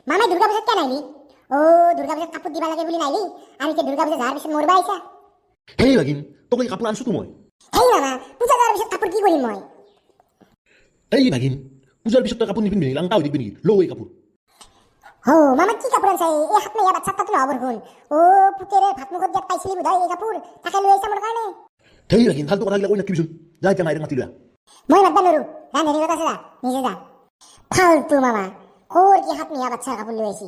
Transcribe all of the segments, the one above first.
মামাই দুৰ্গা পূজাত কেন আইলি? ও দুৰ্গা পূজাত কাপোৰ দিবা লাগে বুলি নাইলি আৰু এতিয়া দুৰ্গা পূজা যাৰ পিছত মৰবা আইছা। হেই ভাগিন, তোক এই কাপোৰ আনছো তো মই। হেই মামা, পূজা যাৰ পিছত কাপোৰ কি কৰিম মই? এই ভাগিন, পূজাৰ পিছত তই কাপোৰ নিপিন্ধবি নেকি? লাংটা হৈ থাকিবি নেকি? লও এই কাপোৰ। হো মামা কি কাপোৰ আনছা? এই হাত মাইয়া বাচ্চাটো নহ'ব দেখোন। ও পুতেৰে ভাত মুখত দিয়াত পাইছিলি বোধহয় এই কাপোৰ, তাকে লৈ আহিছা মোৰ কাৰণে। হেই ভাগিন, ফালতু কথাবিলাক কৈ নাথাকিবিচোন। যা এতিয়া মাইৰে মাতি লোৱা। মই মাতবা নৰো, ৰান্ধনীঘৰত আছে যা, নিজে যা। ফালতু মামা, ক'ৰ কি হাত মাইয়া বাচ্চাৰ কাপোৰ লৈ আহিছি?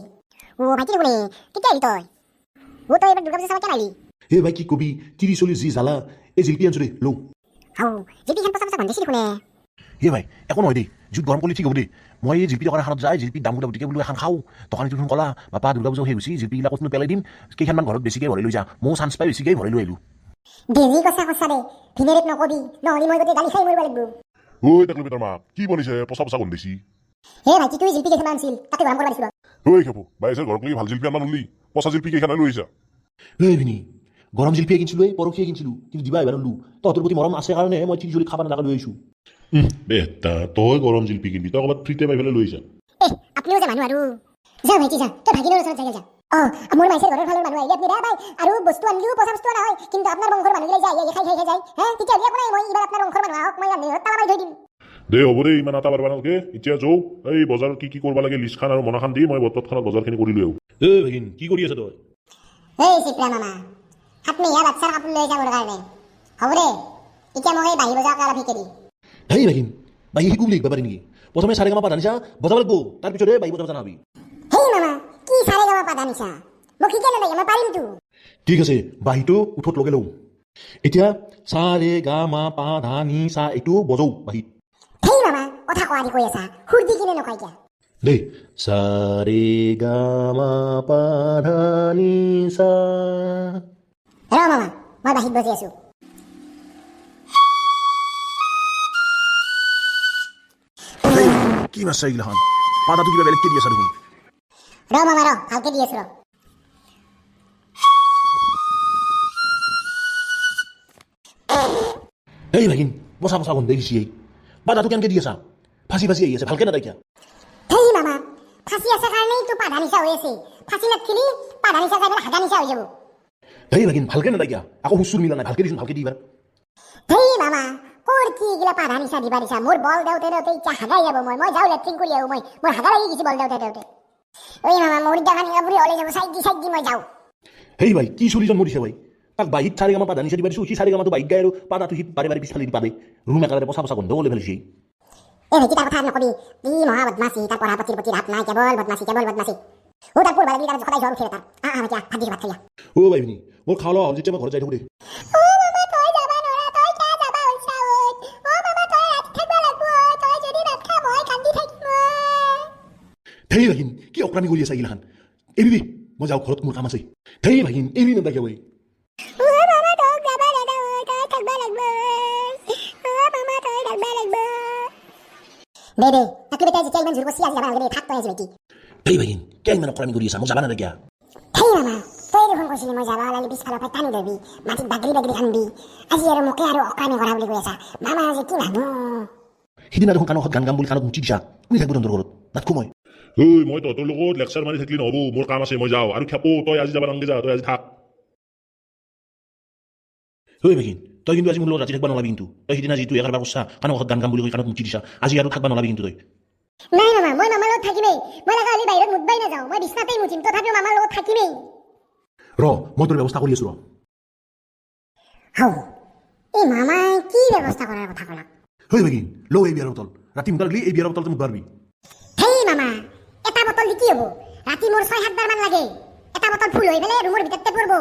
ও ভাইটি দেখোন, কেতিয়া আহিলি তই? ও তই এবাৰ দুৰ্গা পূজা চাব কেন আহিলি? হে ভাই কি কবি, 30-40 যি জ্বালা। এই জিলপি আনছো দে, লও। হাও জিলপিখান পচা পচা গন্ধ দেখোন। হে ভাই একো নহয় দেই, জুইত গৰম কৰিলে ঠিক হ'ব দেই। মই এই জিলপি দোকান এখনত যাই জিলপি দাম গোটা বুটিকে বোলো এখন খাওঁ। দোকানীটো দেখোন ক'লা, বাপা দুৰ্গা পূজা হৈ গৈছি, জিলপিগিলা ক'তনো পেলাই দিম, কেইখনমান ঘৰত বেছিকৈ ভৰাই লৈ যা। ময়ো চান্স পাই বেছিকৈ ভৰাই লৈ আহিলোঁ। দেৰি কচা দে, ভিনেৰেক নকবি, নহ'লে মই গোটেই গালি খাই মৰিব লাগিব। ঐ টাকলু বেটাৰ মা কি বনিছে পচা পচা গন্ধাইছি। হে ভাইটি তুই জিলপি কেইখনমান আনিছিল, তাতে গৰম কৰিব দিছিলো। ঐ খেপো বাইছে ঘৰত লাগি ভাল জিলপি আনবা নলি, পচা জিলপি কেইখান লৈ আহিছা। এই ভিনি, গৰম জিলপিয়ে কিনিছিলোঁ, এই পৰহিয়ে কিনিছিলোঁ, কিন্তু দিবা এবাৰ লো। তহঁতৰ প্ৰতি মৰম আছে কাৰণে মই 30-40 খাব নালাগে লৈ আহিছোঁ। বেটা তই গৰম জিলপি কিনবি, তই ক'ৰবাত ফ্ৰীতে পাই পেলাই লৈ আহিছা। আপুনিও যে মানুহ আৰু যা ভাইটি যা, তই ভাগিনৰ ওচৰত যাই যা। মোৰ মাইছেৰ ঘৰৰ ফালৰ মানুহ আহিলে আপুনি বেয়া পায়, আৰু বস্তু আনিলেও পচা বস্তু নহয়, কিন্তু আপোনাৰ বংশৰ মানুহগিলাই যায় খাই যায়। তেতিয়া হ'লে একো নাই, মই এইবাৰ আপোনাৰ বংশৰ মানুহ আহক, মই ৰান্ধনীঘৰত তালা মাৰি থৈ দিম। দে হ'ব দে, ইমান আটা পাৰবা নালগে। এতিয়া যাওঁ এই বজাৰত কি কৰিব লাগে লিষ্টখান আৰু মনাখান দি মই তৎক্ষণাত বজাৰখিনি কৰি লৈ আহোঁ। এই ভাগিন কি কৰি আছা তই? এই চিপৰা মামা, হাত মেহীয়া বাচ্চাৰ কাপোৰ লৈ যা মোৰ কাৰণে। হ'ব দে, এতিয়া মই এই বাহি বজাৰকে অলপ শিকাই দিম। হেই ভাগিন, বাহি শিকো বুলি শিকবা পাৰি নেকি? প্ৰথমে চাৰে গামা পা জানিছা বজাব লাগিব, তাৰপিছতহে বাহি বজাব জানাবি। হেই মামা, কি চাৰে গামা পা জানিছা? মোক শিকাই নালাগে, মই পাৰিমতো। ঠিক আছে, বাহিটো উঠত লগে লওঁ। এতিয়া চাৰে গামা পা ধা নি সা এইটো বজাও বাহিত। হেই মামা, কথা কোৱা দি কৈ আছা, সুৰ দি কিনে নকয় এতিয়া। দেই চাৰে গামা পা ধা নি সা। মামা, মই বাহিত বজি আছো। কি মাছ এইগিলাখন? পাতাটো কিবা বেলেগকে দি আছা দেখোন। মামা ভালকে দি আছো। এই ভাগিন, পচা পচা গন্ধ দেখিছি। পাতাটো কেনেকে দি আছা? ফাঁচি আহি আছে, ভালকে নাদাইকিয়া। হেই মামা, ফাঁচি আছে কাৰণেই তো পাধা নিচা হৈ আছে। ফাঁচি নাথকিলি পাধা নিচা যাই পেলাই হাগা নিচা হৈ যাব। হেই ভাগিন, ভালকে নাদাইকিয়া, আকৌ হুচুৰ মিলা নাই, ভালকে দিছোন, ভালকে দিবা। হেই মামা, ক'ৰ কি এইগিলা পাধা নিচা দিবা দিছা? মোৰ বল দেওতে এতিয়া হাগাই যাব। মই যাওঁ লেট্ৰিন কৰি আহোঁ। মোৰ হাগা লাগি গৈছে বল দেওতে। ঐ মামা, মোৰ এতিয়া কানি কাপোৰে ওলাই যাব, চাইড দি মই যাওঁ। হেই ভাই কি চলিজন মৰিছে ভাই? তাক বাহিত চাৰি গামা পাধা নিচা দিবা দিছো, সি চাৰি গামাটো বাহিত গায় আৰু পাতাটো সি বাৰে পিছফালে দি পালে। ৰুম একেবাৰে পচা পচা গন্ধ ওলাই ফেলিছে। এই ভাইটি তাৰ কথা নকবি, ই মহা বদমাচি, তাৰ পঢ়া পাতিৰ প্ৰতি হাত নাই, কেৱল বদমাচি। তাৰ পঢ়বা লাগি তাৰ সদায় জ্বৰ উঠে তাৰ। ভাইটি ভাত দি ভাত খাই। অ ভাই ভিনি, মোৰ খাওয়া হ'ল, যেতিয়া মই ঘৰত যাই থাকোঁ দে। হেই ভাগিন, কি অকৰামি কৰি আছা এইগিলাখান? এৰিবি, মই যাওঁ, ঘৰত মোৰ কাম আছে। হেই ভাগিন, এৰি নাথাকে ঐ। হেই ভাগিন, কিয় ইমান অকৰামি কৰি আছা? মোক যাবা নালাগে। হেই মামা, তই দেখোন কৈছিলি মই যাবা ওলালি পিছফালৰ পৰা টানি ধৰবি, মাটিত বাগৰি খানবি। আজি আৰু মোকে আৰু অকৰামি কৰা বুলি কৈ আছা। মামা আজি কি মানুহ। সিদিনা দেখোন কাণত গান গাম বুলি কাণত মুচি দিছা। শুনি থাকিব তহঁতৰ ঘৰত, নাথকো মই। ঐ মই তহঁতৰ লগত লেকচাৰ মাৰি থাকিলি নহ'ব, মোৰ কাম আছে, মই যাওঁ। আৰু খেপো তই আজি যাবা নালগে, যা, তই আজি থাক। ঐ ভাগিন, তই কিন্তু আজি মোৰ লগত ৰাতি থাকিব নালাগি। কিন্তু তই সিদিনা যিটো এবাৰ কৈছা কাণত গান গাম বুলি কৈ কাণত মুচি দিছা, আজি আৰু থাকিব নালাগি কিন্তু তই। নাই মামা, মই মামাৰ লগত থাকিমেই। মই লগা হ'লে বাহিৰত মুতবাই নাযাওঁ, মই বিছনাতেই মুতিম, তথাপিও মামাৰ লগত থাকিমেই। মই তোৰ ব্যৱস্থা কৰি আছো। এই মামাই কি ব্যৱস্থা কৰাৰ কথা ক'লাক? ঐ ভাগিন, লও এই বিয়াৰ বটল, ৰাতি মুতাৰ গলি এই বিয়াৰ বটলটো মুতবাৰবি। হেই মামা, এটা বটল দি কি হ'ব? ৰাতি মোৰ 6-7 বাৰ মান লাগে। এটা বটল ফুল হৈ পেলাই ৰুমৰ ভিতৰতে পৰিব।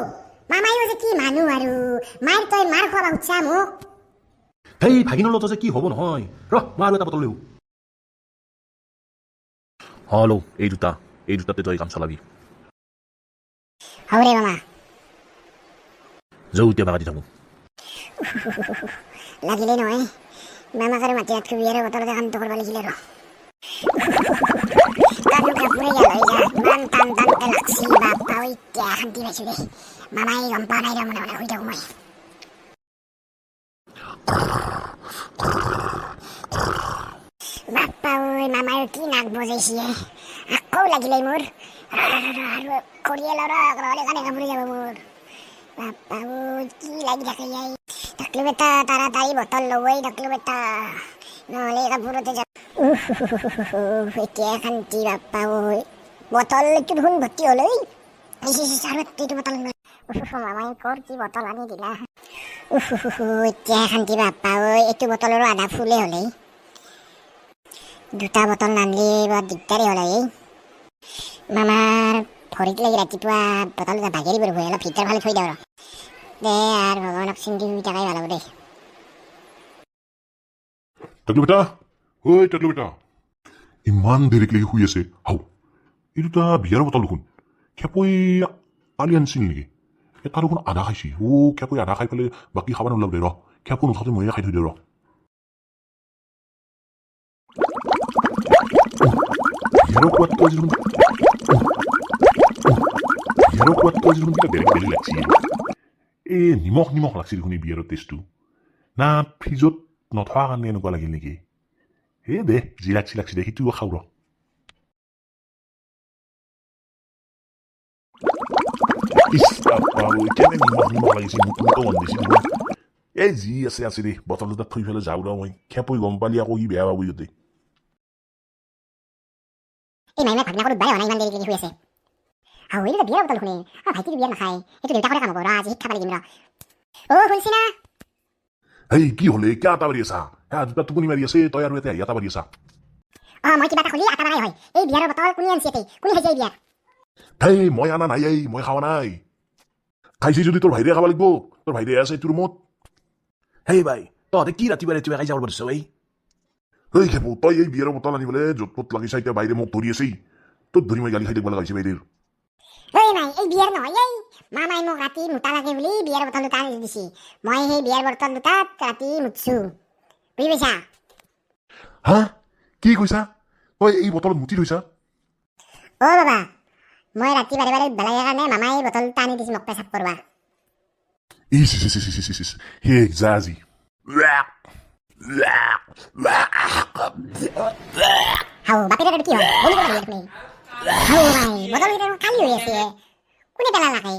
মামাইও যে কি মানুহ আৰু, মাৰ তই মাৰ খোৱাবা খুজছা মোক। হেই ভাগিনৰ লগত যে কি হ'ব নহয়, মই আৰু এটা বটল লওঁ। লওঁ, এই দুটাতে তই কাম চলাবি। হ'ব দে মামা। যাওঁ এতিয়া বাগা দি থাকোঁ। লাগিলে নহয়, মামাক আৰু মাটি হাত খুবি আৰু বটলতে কামটো কৰিব লাগিছিলে আৰু। কাপোৰে ইমান টানকে লাগছি, বাপ্পা এতিয়া শান্তি পাইছো দেই। মামাই গম পোৱা নাই, মনে শুই থাকোঁ মই। বাপ্পা ঐ, মামাৰ কি কি নাক বজাইছে আকৌ লাগিলে মোৰ আৰু কৰিয়ে লৰা নহ'লে কানে কামুৰি যাব মোৰ বাপ্পা কি লাগি থাকে ইয়াই ডাকলো বেটা তাড়াতাড়ি বটল লবই ডাকলো বেটা নহ'লে কাপোৰতে যাব এতিয়া শান্তি বাপ্পা বটল একটু ধুন ভৰ্তি হ'ল আৰু এইটো বটল মামাই কৰ কি বটল আনি দিলা এতিয়া শান্তি বাপ্পা এইটো বটলৰো আধা ফুলে হ'লেই দুটা বটল নানলি বৰ দিগদাৰী হ'ল মামাৰ ভৰিত লাগি ৰাতিপুৱা বটল এটা ভাগেৰি পৰিব অলপ ভিতৰ ফালে থৈ দিওঁ আৰু দে আৰু ভগৱানক চিন্তি শুই থাকাই ভাল হ'ব দেই টাকলু বেটা টাকলু বেটা ইমান দেৰিকলৈকে শুই আছে হাও এই দুটা বিয়াৰ বটল দেখোন খেপৈ কালি আনিছিল নেকি এটা দেখোন আধা খাইছি খেপৈ আধা খাই পেলাই বাকী খাব নোলাব দে ৰ খেপো নুঠাতে ময়ে খাই থৈ দিওঁ ৰ বিয়াৰৰ সোৱাদটো আজি দেখোন বেলেগ বেলেগ লাগছি নিমখ নিমখ লাগছিল দেখোন বিয়াৰৰ টেষ্টটো না ফ্ৰিজত নথোৱা কাৰণে এনেকুৱা লাগিল নেকি দে যি লাগছি লাগছি দে সেইটো খাওঁ ৰ এই যি আছে দেই বটল দুটা থৈ পেলাই যাওঁ ৰ মই খেপৈ গম পালি আকৌ কি বেয়া পাব ইহঁতে এই মাইমে ভাগনা কৰোঁ বাই অনা ইমান দেৰিলৈকে শুই আছে আৰু এইটো বিয়াৰ বটল শুনে ভাইটিটো বিয়াত নাখায় এইটো দেউতাকৰে কাম হ'ব ৰ আজি শিক্ষা পাৰি দিম ৰ শুনছি না এই কি হ'লে কিয় আটা মাৰি আছা দুটা টোপনি মাৰি আছে তই আৰু এতিয়া আটা মাৰি আছা মই কিবা এটা খুলি আটা মাৰাই হয় এই বিয়াৰৰ বটল কোনে আনছি এতে কোনে খাইছে এই বিয়াৰ মই আনা নাই মই খাৱা নাই খাইছি যদি তোৰ ভাইটিয়ে খাব লাগিব তোৰ ভাইটিয়ে আছে তোৰ ৰুমত ভাই তহঁতে কি ৰাতিপুৱা ৰাতিপুৱা কাজিয়া কৰিব দিছ খেপো তই এই বিয়াৰৰ বটল আনি পেলাই য'ত ত'ত লাগিছা এতিয়া বাইৰে মোক ধৰি আছে তোক ধৰি মই গালি খাই থাকিব লগা হৈছে বাইদেউৰ নাই এই বিয়াৰ নহয় এই মামাই মোক ৰাতি মোটা লাগে বুলি বিয়াৰ বটল দুটা আনি দিছি মই সেই বিয়াৰ বটল দুটাত ৰাতি মুতছো বুজি পাইছা হা কি কৈছা তই এই বটলত মুতি থৈছা বাবা মই ৰাতি বাৰে বাৰে বেলাগে কাৰণে মামাই এই বটল দুটা আনি দিছি মোক পেচাব কৰবা হে যা আজি বাপেৰে কি হয় বলি কৰিব লাগে আপুনি বটল কেইটা খালী হৈ আছে কোনে পেলা লাগে